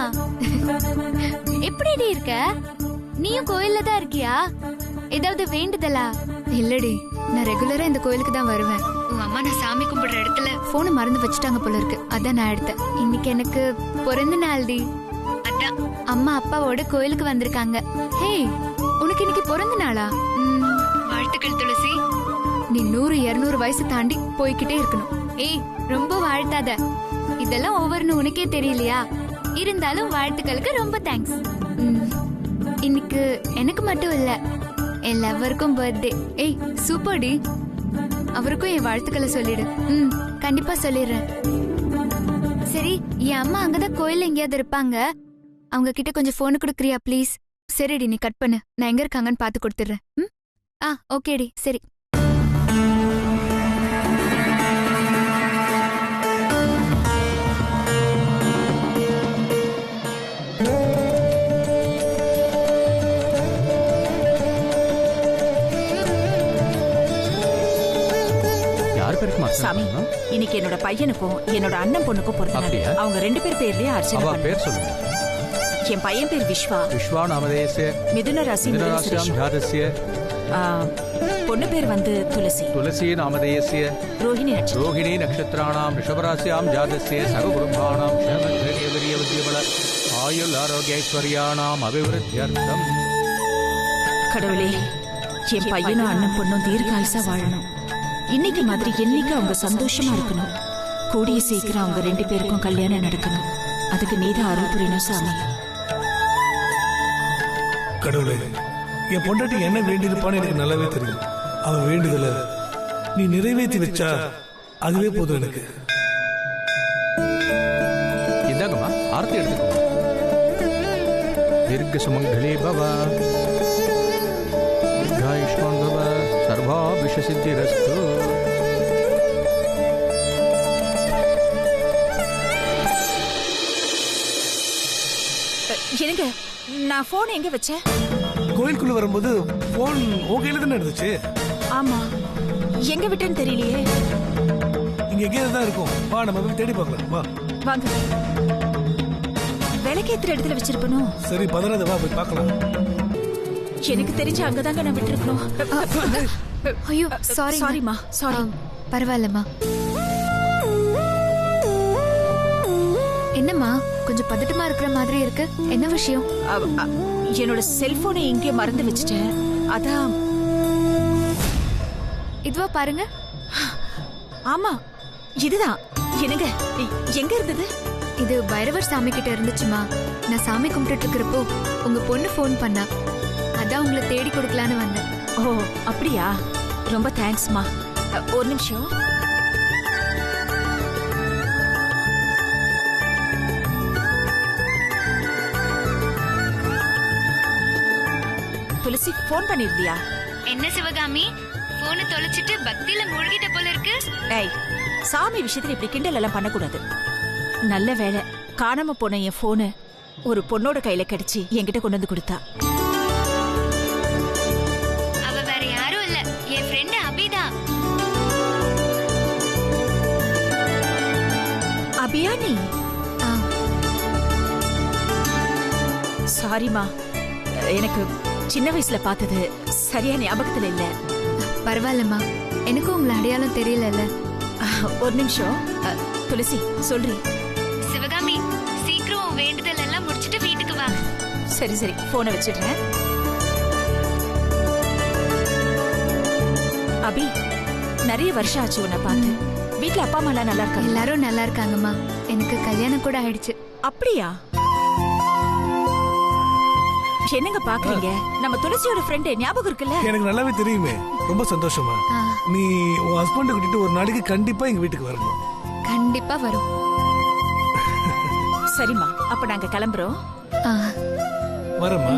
எப்படிடி இருக்க? நீயும் கோயில்ல தான் இருக்கியா? ஏதாவது வேண்டுதலா? இல்லடி, நான் ரெகுலரா இந்த கோயிலுக்கு தான் வருவேன். உங்க அம்மா நான் சாமி கும்பிடுற இடத்துல போனை மறந்து வச்சுட்டாங்க போல இருக்கு, அதான் நான் எடுத்தேன். இன்னைக்கு எனக்கு பிறந்த நாள் டி, அதான் அம்மா அப்பாவோட கோயிலுக்கு வந்திருக்காங்க. ஹே, உனக்கு இன்னைக்கு பிறந்த நாளா? வாழ்த்துக்கள் துளசி. நீ 100-200 வயசு தாண்டி போய்கிட்டே இருக்கணும். ஏய், ரொம்ப வாழ்த்தாத, இதெல்லாம் ஒவ்வொரு உனக்கே தெரியலையா? இருந்தாலும் வாழ்த்துக்களுக்கு ரொம்ப தேங்க்ஸ். இன்னைக்கு எனக்கு மட்டும் இல்ல, எல்லாருக்கும் பர்த்டே. ஏய் சூப்பர் டி, அவருக்கும் என் வாழ்த்துக்களை சொல்லிடு. கண்டிப்பா சொல்லிடுறேன். சரி, என் அம்மா அங்கதான் கோயில்ல எங்கேயாவது இருப்பாங்க, அவங்க கிட்ட கொஞ்சம் போன் கொடுக்குறியா ப்ளீஸ்? சரிடி, நீ கட் பண்ணு, நான் எங்க இருக்காங்கன்னு பாத்து கொடுத்துடுறேன். ஓகேடி, சரி. சாமி, இன்னைக்கு என்னோட பையனுக்கும் என்னோட அண்ணன் பொண்ணுக்கும் பிறந்தநாள். அவங்க 2 பேர் பேர்லயே அர்ச்சனை பண்ணு. பேர் சொல்லுங்க. என் பையன் பேர் விஸ்வா. விஸ்வா நாமதேஸ்ய. மிதுன ராசி மிதுனராசியாம் ஜாதஸ்ய. பொண்ணு பேர் வந்து துளசி. துளசி நாமதேஸ்ய. ரோஹிணி நட்சத்திரம். ரோஹிணி நட்சத்திராணாம் ரிஷபராசியாம் ஜாதஸ்ய. சககுருபாணாம் க்ஷேமத்ரேவரிய வித்யபல ஆயுள் ஆரோக்கிய ஐஸ்வர்யாணாம் அபிவிருத்தியர்த்தம். கடவுளே, என் பையனும் அண்ணன் பொண்ணும் தீர்காயுசா வாழணும். இன்னைக்கு மாதிரி என்னைக்கு அவங்க சந்தோஷமா இருக்கணும். கூடிய சீக்கிரம் அவங்க 2 பேருக்கும் கல்யாணம் நடக்கணும். அதுக்கு நீதான் அருள் புரியணும் சாமி. கடவுளே, என் பொண்டாட்டி என்ன வேண்டியிருப்பான்னு எனக்கு நல்லாவே தெரியும். அவன் வேண்டுதல நீ நிறைவேற்றி வச்சா அதுவே போதும் எனக்கு. இந்தாங்கம்மா, ஆரத்தி எடுத்துக்கோங்க. தீர்க்க சுமங்கலி பவ, தீர்காயுஷ்மான் பவ, சர்வாபிஷ சித்திரஸ்து. எனக்கு நான் போன் எங்க வச்சேன்? கோயிலுக்குள்ள வரும்போது போன் ஓகேல தானே இருந்துச்சு. ஆமா, எங்க விட்டேன்னு தெரியலையே. இங்க எங்கேயாவது தான் இருக்கும். வா, நம்ம போய் தேடி பார்க்கலாம். வா வாங்க. விளக்கேத்துற இடத்துல வச்சிருப்பனும். சரி, பதறாத, வா போய் பார்க்கலாம். எனக்கு தெரிஞ்ச அங்கதாங்க நான் விட்டுருக்கணும். ஐயோ சாரி. சாரிமா, சாரி. பரவாயில்லம்மா. என்னம்மா, கொஞ்சம் பதட்டமா இருக்கிற மாதிரி இருக்கு, என்ன விஷயம்? என்னோட செல்போனை இங்கே மறந்து வச்சுட்டேன், அதான். இதுவா பாருங்க. ஆமா, இதுதான். என்னங்க, எங்க இருந்தது? இது பைரவர் சாமி கிட்ட இருந்துச்சுமா. நான் சாமி கும்பிட்டு இருக்கிறப்போ உங்க பொண்ணு போன் பண்ணா, அதான் உங்களை தேடி கொடுக்கலான்னு வந்தேன். ஓ அப்படியா, ரொம்ப தேங்க்ஸ்மா. ஒரு நிமிஷம். துளசி, போன் பண்ணிருந்தியா? என்ன சிவகாமி, போனை தொலைச்சிட்டு பக்தியில மூழ்கிட்ட போல இருக்கு. ஏய், சாமி விஷயத்துல இப்படி கிண்டல் எல்லாம் பண்ணக்கூடாது. நல்ல வேலை, காணாம போன என் போனு ஒரு பொண்ணோட கையில கிடைச்சி என்கிட்ட கொண்டு வந்து கொடுத்தா. அவ வேற யாரும் இல்ல, என் ஃப்ரெண்ட் அபிதா. அபியா நீ? சாரிமா, எனக்கு சின்ன வயசுல பார்த்தது சரியா ஞாபகத்துல இல்ல. பரவாயில்லம்மா, எனக்கும் உங்களை அடையாளம் தெரியல. ஒரு நிமிஷம். துளசி, சொல்றி. சிவகாமி, சீக்கிரம் வேண்டுதல் எல்லாம் முடிச்சிட்டு வீட்டுக்கு வா. சரி சரி, போனை வச்சிடுறேன். அபி, நிறைய வருஷம் ஆச்சு உன்னை பார்த்து. வீட்டுல அப்பா அம்மா எல்லாம் நல்லா இருக்காங்க? எல்லாரும் நல்லா இருக்காங்கம்மா. எனக்கு கல்யாணம் கூட ஆயிடுச்சு. அப்படியா? என்னங்க பாக்குறீங்க? நம்ம துளசியோட ஃப்ரெண்ட் ஞாபகம் இருக்குல்ல? எனக்கு நல்லாவே தெரியுமே. ரொம்ப சந்தோஷமா. நீ உன் ஹஸ்பண்ட் கூட்டிட்டு ஒரு நாளைக்கு கண்டிப்பா எங்க வீட்டுக்கு வரணும். கண்டிப்பா வரும். சரிம்மா, அப்ப நாங்க கிளம்புறோம். வரமா?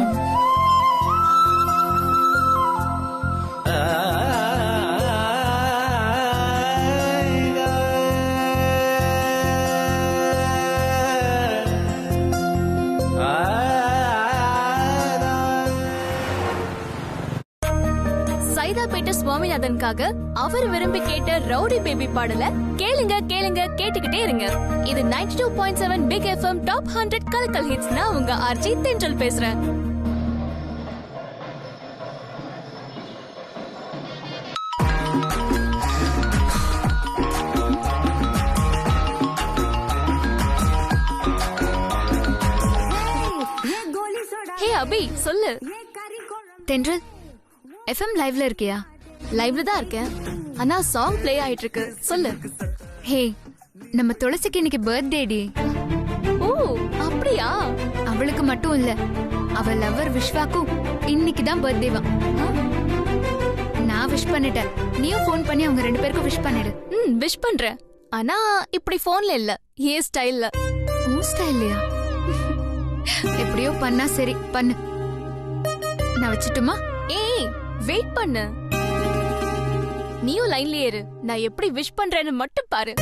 சைதாப்பேட்டை சுவாமிநாதனுக்காக அவர் விரும்பி கேட்ட ரவுடி பேபி பாடல கேளுங்க கேளுங்க கேட்டுக்கிட்டே இருங்க. இது 92.7 பிக் எஃப்எம் டாப் 100 கலக்கல் ஹிட்ஸ். நான் உங்க ஆர்ஜி தென்றல் பேசுறேன். ஹே அபி, சொல்லு. தென்றல், எஃப்எம் லைவ்ல இருக்கியா? லைவ்ல தான் இருக்கேன். ஆனா சாங் ப்ளே ஆயிட்டு இருக்கு. சொல்லு. ஹே, நம்ம துளசிக்கு இன்னைக்கு பர்த்டே டி. ஓ, அப்படியா? அவளுக்கு மட்டும் இல்ல, அவ லவர் விஸ்வாக்கும் இன்னைக்கு தான் பர்த்டேவா. நான் விஷ் பண்ணிட்டேன். நீயும் ஃபோன் பண்ணி அவங்க 2 பேருக்கும் விஷ் பண்ணிடு. விஷ் பண்றேன். ஆனா இப்படி போன்ல இல்ல, ஏ ஸ்டைல்ல. ஓ ஸ்டைல்லையா? எப்படியோ பண்ணா சரி, பண்ணு. நான் வச்சுட்டுமா? ஏய், வெயிட் பண்ணு. நீயும் லைன்லயே இரு. நான் எப்படி விஷ் பண்றேன்னு மட்டும் பாரு.